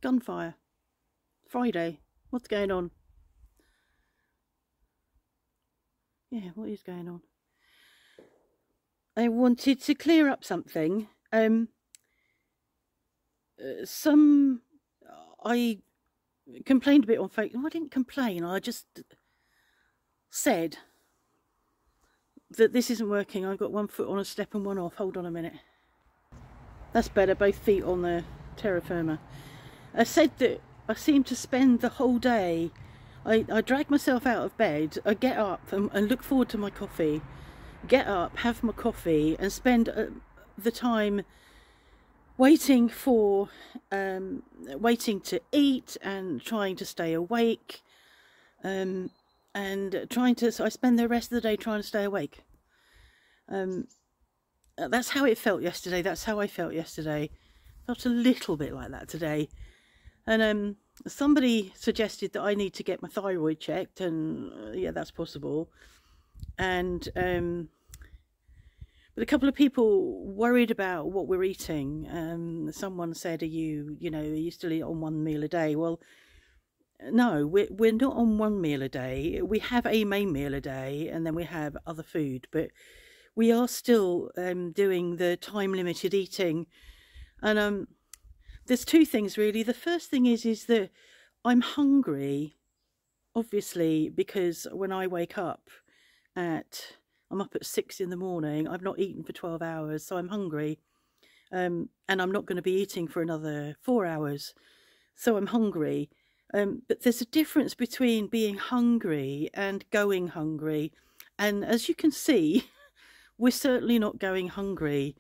Gunfire. Friday. What's going on? Yeah, what is going on? I wanted to clear up something. I complained a bit on Facebook. No, I didn't complain. I just said that this isn't working. I've got one foot on a step and one off. Hold on a minute. That's better. Both feet on the terra firma. I said that I seem to spend the whole day. I drag myself out of bed. I get up and look forward to my coffee. Get up, have my coffee, and spend the time waiting to eat and trying to stay awake, and so I spend the rest of the day trying to stay awake. That's how it felt yesterday. That's how I felt yesterday. Felt a little bit like that today. And somebody suggested that I need to get my thyroid checked, and yeah, that's possible. And but a couple of people worried about what we're eating. Someone said, are you still eat on one meal a day? Well, no, we're not on one meal a day. We have a main meal a day, and then we have other food, but we are still doing the time limited eating. And there's two things really. The first thing is that I'm hungry, obviously, because when I wake up I'm up at 6 in the morning. I've not eaten for 12 hours, so I'm hungry. And I'm not going to be eating for another 4 hours, so I'm hungry. But there's a difference between being hungry and going hungry. And as you can see, we're certainly not going hungry.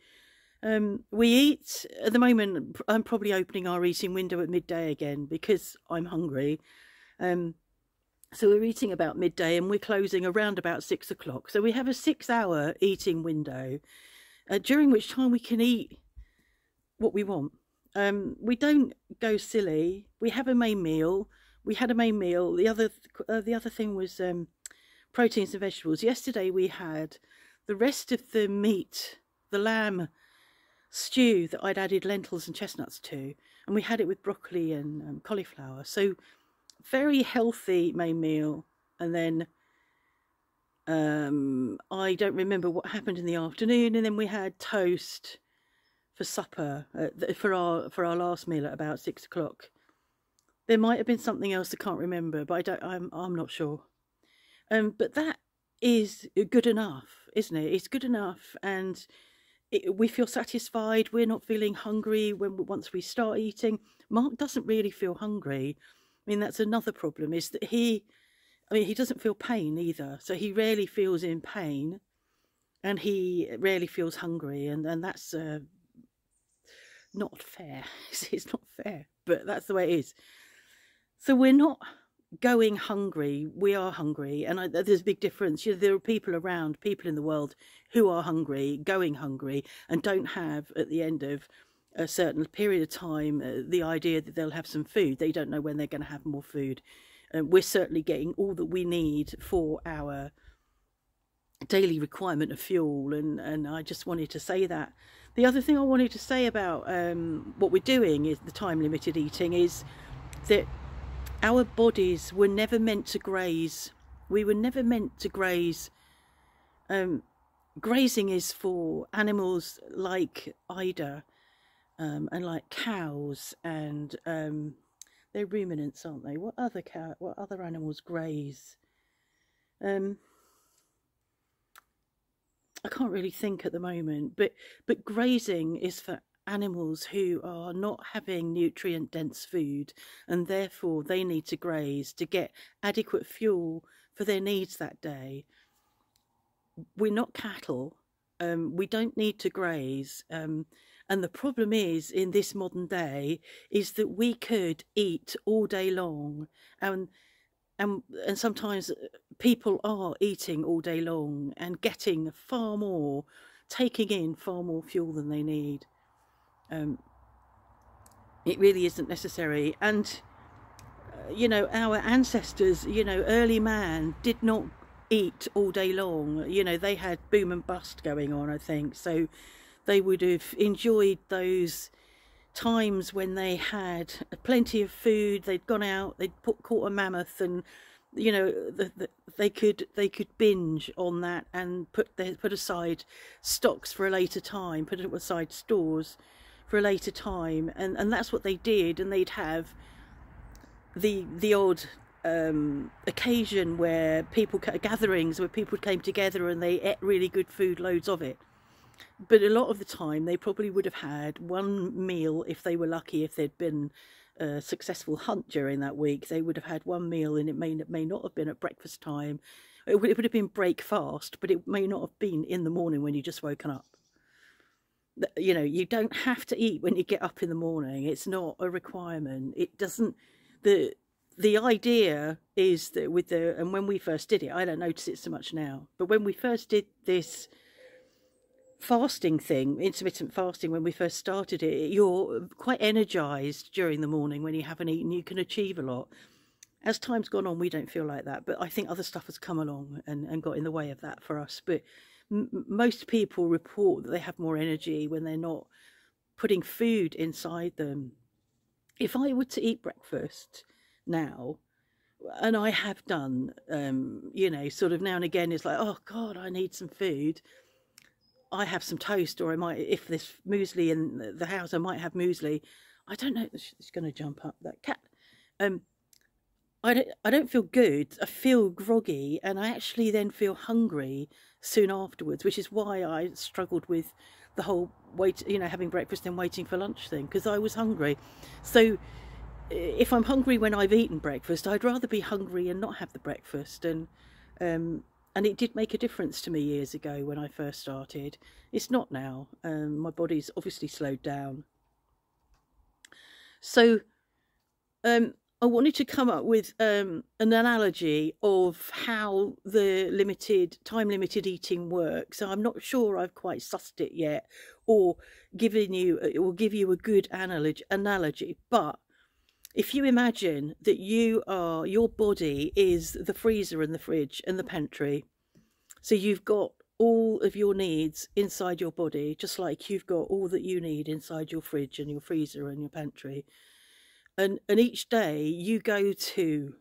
We eat, at the moment, I'm probably opening our eating window at midday again because I'm hungry. So we're eating about midday and we're closing around about 6 o'clock. So we have a 6-hour eating window during which time we can eat what we want. We don't go silly. We have a main meal. We had a main meal. The other thing was proteins and vegetables. Yesterday we had the rest of the meat, the lamb stew that I'd added lentils and chestnuts to, and we had it with broccoli and cauliflower. So very healthy main meal. And then I don't remember what happened in the afternoon, and then we had toast for supper for our last meal at about 6 o'clock. There might have been something else I can't remember, but I'm not sure. But that is good enough, isn't it? It's good enough, and we feel satisfied. We're not feeling hungry once we start eating. Mark doesn't really feel hungry. I mean, that's another problem, is that he doesn't feel pain either. So he rarely feels in pain, and he rarely feels hungry, and that's not fair. It's not fair, but that's the way it is. So we're not going hungry. We are hungry, and there's a big difference. There are people around, people in the world who are hungry, going hungry, and don't have, at the end of a certain period of time, the idea that they'll have some food. They don't know when they're going to have more food. We're certainly getting all that we need for our daily requirement of fuel, and I just wanted to say that. The other thing I wanted to say about what we're doing is the time limited eating, is that our bodies were never meant to graze. We were never meant to graze. Grazing is for animals like Ida, and like cows, and they're ruminants, aren't they? What other animals graze? I can't really think at the moment, but grazing is for animals who are not having nutrient dense food, and therefore they need to graze to get adequate fuel for their needs that day. We're not cattle. We don't need to graze. And the problem is, in this modern day, is that we could eat all day long, and sometimes people are eating all day long and getting far more, taking in far more fuel than they need. It really isn't necessary. And our ancestors, early man did not eat all day long. They had boom and bust going on, I think, so they would have enjoyed those times when they had plenty of food, they'd gone out, they'd caught a mammoth, and you know, they could binge on that and put aside stocks for a later time, put aside stores for a later time, and that's what they did. And they'd have the odd occasion where gatherings where people came together and they ate really good food, loads of it. But a lot of the time they probably would have had one meal if they were lucky. If there'd been a successful hunt during that week, they would have had one meal, and it may not have been at breakfast time. It would have been breakfast, but it may not have been in the morning when you just woken up. You know, you don't have to eat when you get up in the morning. It's not a requirement. It doesn't. The idea is that and when we first did it, I don't notice it so much now, but when we first did this fasting thing, intermittent fasting, when we first started it, you're quite energized during the morning when you haven't eaten. You can achieve a lot. As time's gone on, we don't feel like that, but I think other stuff has come along and got in the way of that for us. But most people report that they have more energy when they're not putting food inside them. If I were to eat breakfast now, and I have done, you know, sort of now and again, it's like, oh God, I need some food. I have some toast, or I might, if there's muesli in the house, I might have muesli. I don't know. It's going to jump up, that cat. I don't feel good. I feel groggy, and I actually then feel hungry soon afterwards, which is why I struggled with the whole having breakfast and waiting for lunch thing, because I was hungry. So if I'm hungry when I've eaten breakfast, I'd rather be hungry and not have the breakfast. And it did make a difference to me years ago when I first started. It's not now. My body's obviously slowed down. So I wanted to come up with an analogy of how the time-limited eating works. I'm not sure I've quite sussed it yet, or give you a good analogy. But if you imagine that your body is the freezer and the fridge and the pantry, so you've got all of your needs inside your body, just like you've got all that you need inside your fridge and your freezer and your pantry. And each day you go to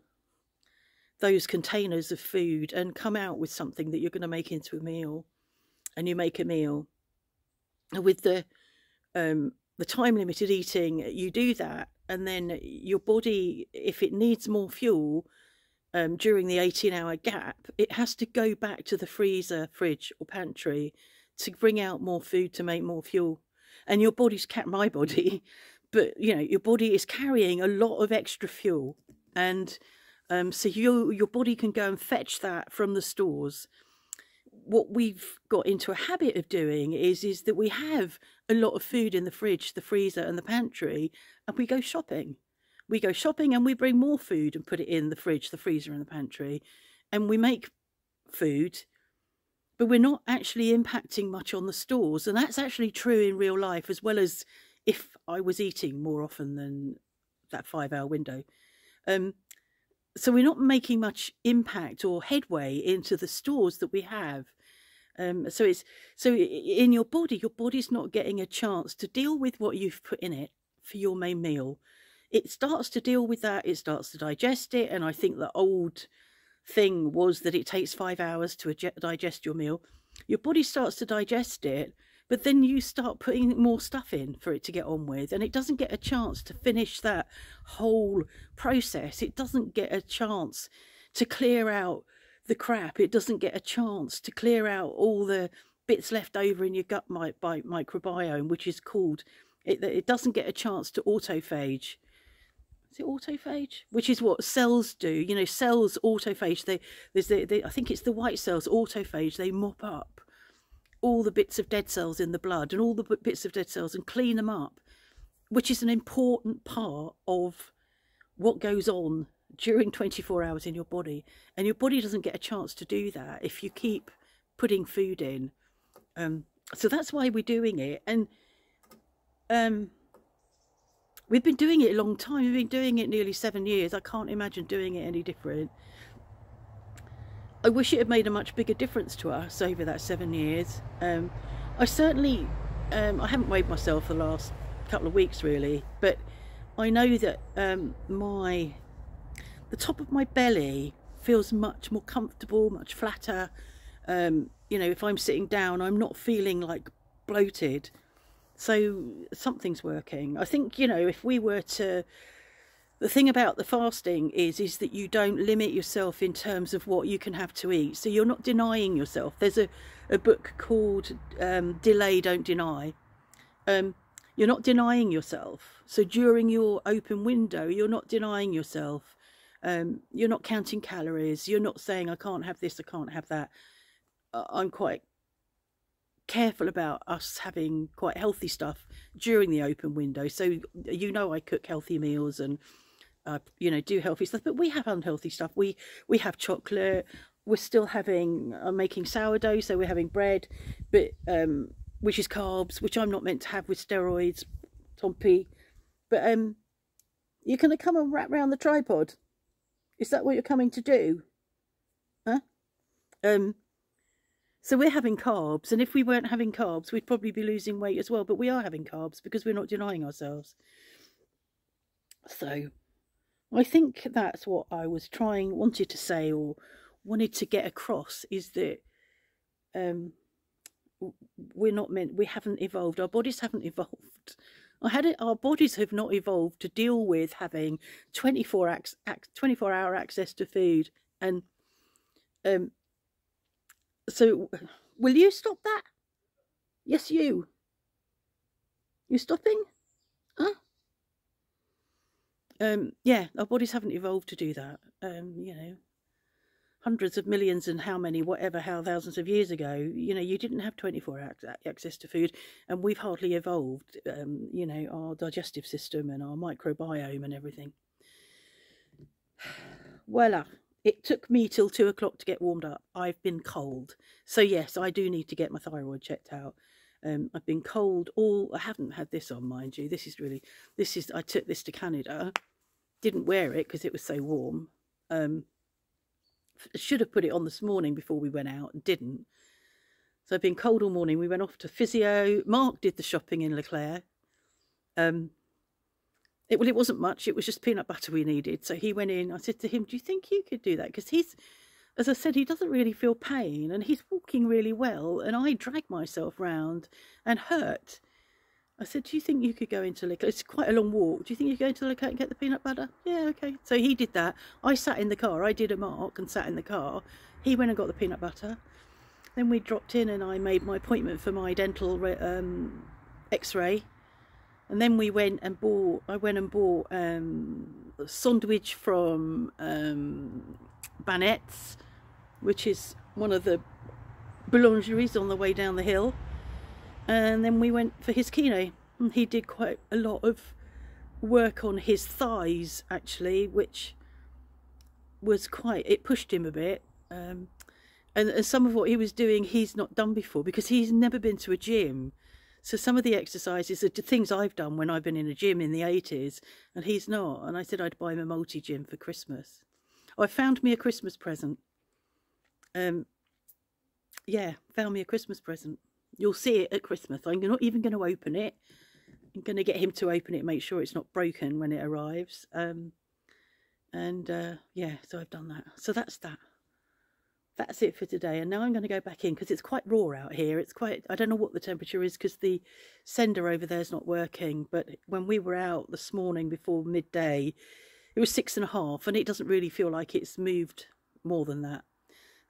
those containers of food and come out with something that you're going to make into a meal, and you make a meal. And with the time-limited eating, you do that, and then your body, if it needs more fuel during the 18-hour gap, it has to go back to the freezer, fridge or pantry to bring out more food to make more fuel. And your body's my body, but you know, your body is carrying a lot of extra fuel, and so your body can go and fetch that from the stores. What we've got into a habit of doing is that we have a lot of food in the fridge, the freezer and the pantry, and we go shopping. We go shopping and we bring more food and put it in the fridge, the freezer and the pantry, and we make food, but we're not actually impacting much on the stores. And that's actually true in real life, as well as if I was eating more often than that 5-hour window. So we're not making much impact or headway into the stores that we have. So in your body's not getting a chance to deal with what you've put in it for your main meal. It starts to deal with that, it starts to digest it, and I think the old thing was that it takes 5 hours to digest your meal. Your body starts to digest it, but then you start putting more stuff in for it to get on with, and it doesn't get a chance to finish that whole process. It doesn't get a chance to clear out the crap. It doesn't get a chance to clear out all the bits left over in your gut microbiome, which is called, it doesn't get a chance to autophage. Is it autophage? Which is what cells do. You know, cells autophage. I think it's the white cells autophage. They mop up all the bits of dead cells in the blood and all the bits of dead cells and clean them up, which is an important part of what goes on during 24 hours in your body. And your body doesn't get a chance to do that if you keep putting food in. So that's why we're doing it. And we've been doing it a long time. We've been doing it nearly 7 years. I can't imagine doing it any different. I wish it had made a much bigger difference to us over that 7 years. I certainly, I haven't weighed myself the last couple of weeks really, but I know that the top of my belly feels much more comfortable, much flatter. You know, if I'm sitting down, I'm not feeling like bloated. So something's working. I think, you know, if we were to, the thing about the fasting is that you don't limit yourself in terms of what you can have to eat. So you're not denying yourself. There's a book called Delay, Don't Deny. You're not denying yourself. So during your open window, you're not denying yourself. You're not counting calories. You're not saying, I can't have this, I can't have that. I'm quite careful about us having quite healthy stuff during the open window. So, you know, I cook healthy meals and, you know, do healthy stuff. But we have unhealthy stuff. We have chocolate. We're still having, I'm making sourdough, so we're having bread, but which is carbs, which I'm not meant to have with steroids, Tompi. But you're going to come and wrap around the tripod. Is that what you're coming to do? Huh? So we're having carbs, and if we weren't having carbs, we'd probably be losing weight as well. But we are having carbs because we're not denying ourselves. So I think that's what I was wanted to say, or wanted to get across, is that we haven't evolved. Our bodies haven't evolved. Our bodies have not evolved to deal with having 24-hour access to food. And so will you stop that? Yes, you. You stopping? Huh? Yeah, our bodies haven't evolved to do that. You know, hundreds of millions and how thousands of years ago, you know, you didn't have 24-hour access to food, and we've hardly evolved, you know, our digestive system and our microbiome and everything. Voila. It took me till 2 o'clock to get warmed up. I've been cold. So yes, I do need to get my thyroid checked out. I've been cold I haven't had this on, mind you. I took this to Canada. Didn't wear it because it was so warm. Should have put it on this morning before we went out and didn't. So I've been cold all morning. We went off to physio. Mark did the shopping in Leclerc. It wasn't much. It was just peanut butter we needed. So he went in. I said to him, do you think you could do that? Because as I said, he doesn't really feel pain and he's walking really well. And I drag myself round and hurt. I said, do you think you could go into Leclerc? It's quite a long walk. Do you think you could go into Leclerc and get the peanut butter? Yeah, okay. So he did that. I sat in the car. I did a mark and sat in the car. He went and got the peanut butter. Then we dropped in and I made my appointment for my dental x-ray. And then I went and bought a sandwich from Banet's, which is one of the boulangeries on the way down the hill. And then we went for his kine. And he did quite a lot of work on his thighs, actually, which was it pushed him a bit. And some of what he was doing, he's not done before because he's never been to a gym. So some of the exercises are things I've done when I've been in a gym in the 80s, and he's not. And I said I'd buy him a multi-gym for Christmas. I found me a Christmas present. Yeah, found me a Christmas present. You'll see it at Christmas. I'm not even going to open it. I'm going to get him to open it, make sure it's not broken when it arrives. Yeah, so I've done that. So that's that. That's it for today. And now I'm going to go back in because it's quite raw out here. I don't know what the temperature is because the sender over there is not working. But when we were out this morning before midday, it was 6.5, and it doesn't really feel like it's moved more than that.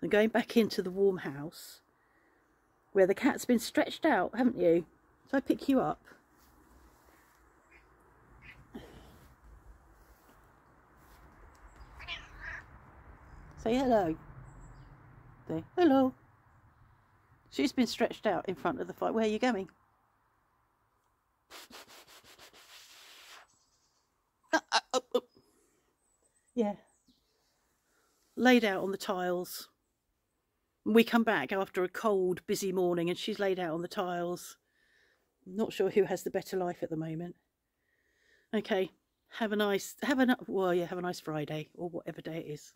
I'm going back into the warm house where the cat's been stretched out, haven't you? So I pick you up. Say hello. There. Hello. She's been stretched out in front of the fire. Where are you going? Yeah. Laid out on the tiles. We come back after a cold, busy morning and she's laid out on the tiles. Not sure who has the better life at the moment. Okay. Have a nice Friday or whatever day it is.